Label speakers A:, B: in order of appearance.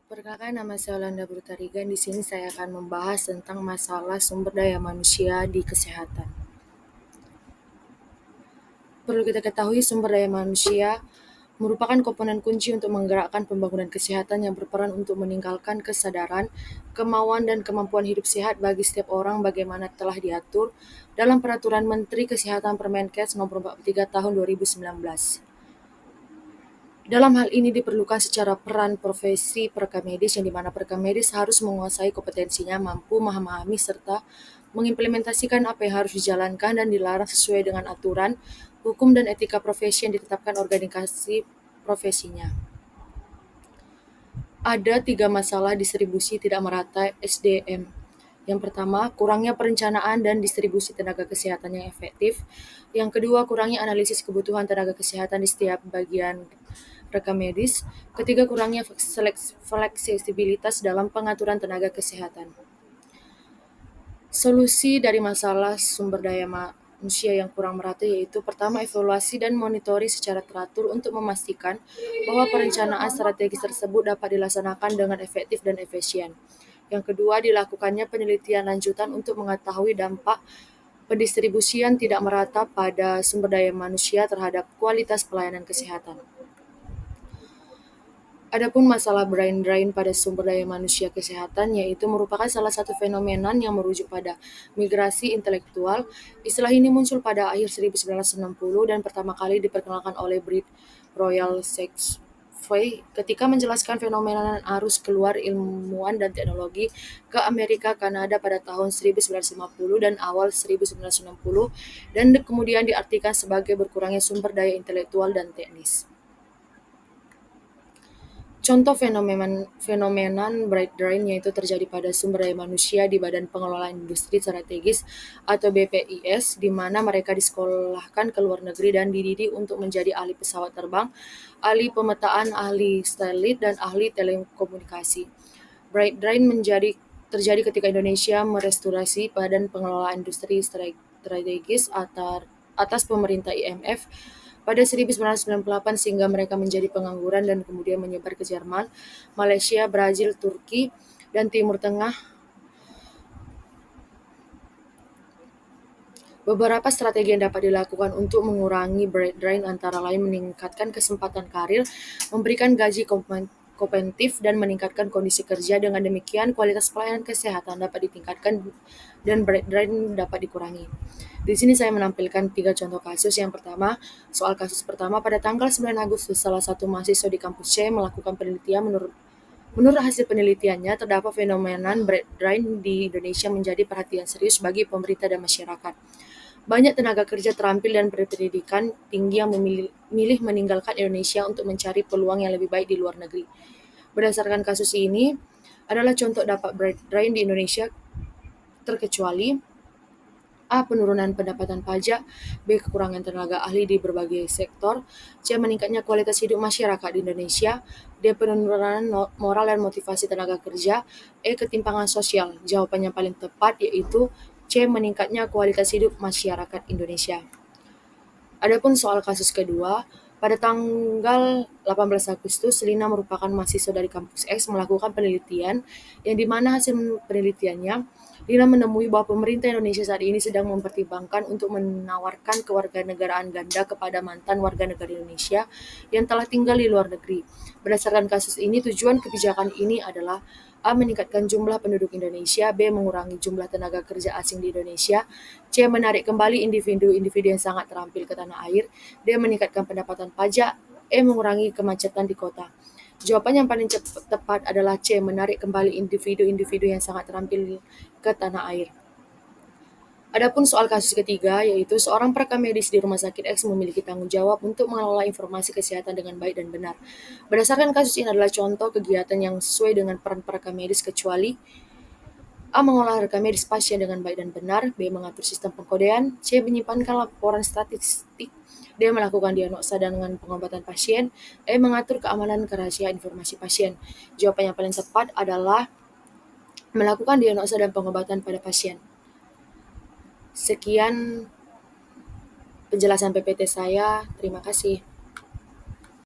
A: Perkenalkan, nama saya Yolanda Brutarigan. Di sini saya akan membahas tentang masalah sumber daya manusia di kesehatan. Perlu kita ketahui, sumber daya manusia merupakan komponen kunci untuk menggerakkan pembangunan kesehatan yang berperan untuk meningkatkan kesadaran, kemauan, dan kemampuan hidup sehat bagi setiap orang bagaimana telah diatur dalam Peraturan Menteri Kesehatan Permenkes Nomor 43 Tahun 2019. Dalam hal ini diperlukan secara peran profesi perekam medis yang dimana perekam medis harus menguasai kompetensinya, mampu memahami serta mengimplementasikan apa yang harus dijalankan dan dilarang sesuai dengan aturan, hukum dan etika profesi yang ditetapkan organisasi profesinya. Ada 3 masalah distribusi tidak merata SDM. Yang pertama, kurangnya perencanaan dan distribusi tenaga kesehatan yang efektif. Yang kedua, kurangnya analisis kebutuhan tenaga kesehatan di setiap bagian rekam medis. Ketiga, kurangnya fleksibilitas dalam pengaturan tenaga kesehatan. Solusi dari masalah sumber daya manusia yang kurang merata yaitu pertama, evaluasi dan monitoring secara teratur untuk memastikan bahwa perencanaan strategis tersebut dapat dilaksanakan dengan efektif dan efisien. Yang kedua, dilakukannya penelitian lanjutan untuk mengetahui dampak pendistribusian tidak merata pada sumber daya manusia terhadap kualitas pelayanan kesehatan. Adapun masalah brain drain pada sumber daya manusia kesehatan yaitu merupakan salah satu fenomena yang merujuk pada migrasi intelektual. Istilah ini muncul pada akhir 1960 dan pertama kali diperkenalkan oleh Brit Royal Shakespeare ketika menjelaskan fenomena arus keluar ilmuwan dan teknologi ke Amerika Kanada pada tahun 1950 dan awal 1960 dan kemudian diartikan sebagai berkurangnya sumber daya intelektual dan teknis. Contoh fenomena brain drain yaitu terjadi pada sumber daya manusia di Badan Pengelolaan Industri Strategis atau BPIS, di mana mereka disekolahkan ke luar negeri dan dididik untuk menjadi ahli pesawat terbang, ahli pemetaan, ahli satelit, dan ahli telekomunikasi. Brain drain terjadi ketika Indonesia merestorasi Badan Pengelolaan Industri Strategis atas pemerintah IMF pada 1998 sehingga mereka menjadi pengangguran dan kemudian menyebar ke Jerman, Malaysia, Brazil, Turki, dan Timur Tengah. Beberapa strategi yang dapat dilakukan untuk mengurangi brain drain antara lain meningkatkan kesempatan karir, memberikan gaji kompetitif, dan meningkatkan kondisi kerja. Dengan demikian, kualitas pelayanan kesehatan dapat ditingkatkan dan brain drain dapat dikurangi. Di sini saya menampilkan 3 contoh kasus. Yang pertama, soal kasus pertama, pada tanggal 9 Agustus, salah satu mahasiswa di kampus C melakukan penelitian. Menurut hasil penelitiannya, terdapat fenomena brain drain di Indonesia menjadi perhatian serius bagi pemerintah dan masyarakat. Banyak tenaga kerja terampil dan berpendidikan tinggi yang memilih meninggalkan Indonesia untuk mencari peluang yang lebih baik di luar negeri. Berdasarkan kasus ini, adalah contoh dampak brain drain di Indonesia terkecuali A. Penurunan pendapatan pajak, B. Kekurangan tenaga ahli di berbagai sektor, C. Meningkatnya kualitas hidup masyarakat di Indonesia, D. Penurunan moral dan motivasi tenaga kerja, E. Ketimpangan sosial. Jawaban yang paling tepat yaitu C. Meningkatnya kualitas hidup masyarakat Indonesia. Adapun soal kasus kedua, pada tanggal 18 Agustus, Lina merupakan mahasiswa dari kampus X melakukan penelitian yang dimana hasil penelitiannya Lina menemui bahwa pemerintah Indonesia saat ini sedang mempertimbangkan untuk menawarkan kewarganegaraan ganda kepada mantan warga negara Indonesia yang telah tinggal di luar negeri. Berdasarkan kasus ini, tujuan kebijakan ini adalah A. Meningkatkan jumlah penduduk Indonesia, B. Mengurangi jumlah tenaga kerja asing di Indonesia, C. Menarik kembali individu-individu yang sangat terampil ke tanah air, D. Meningkatkan pendapatan pajak, E. Mengurangi kemacetan di kota. Jawaban yang paling tepat adalah C. Menarik kembali individu-individu yang sangat terampil ke tanah air. Adapun soal kasus ketiga, yaitu seorang perekam medis di Rumah Sakit X memiliki tanggung jawab untuk mengelola informasi kesehatan dengan baik dan benar. Berdasarkan kasus ini adalah contoh kegiatan yang sesuai dengan peran perekam medis kecuali A. Mengolah rekam medis pasien dengan baik dan benar, B. Mengatur sistem pengkodean, C. Menyimpankan laporan statistik, D. Melakukan diagnosa dengan pengobatan pasien, E. Mengatur keamanan kerahasiaan informasi pasien. Jawaban yang paling tepat adalah melakukan diagnosa dan pengobatan pada pasien. Sekian penjelasan PPT saya, terima kasih.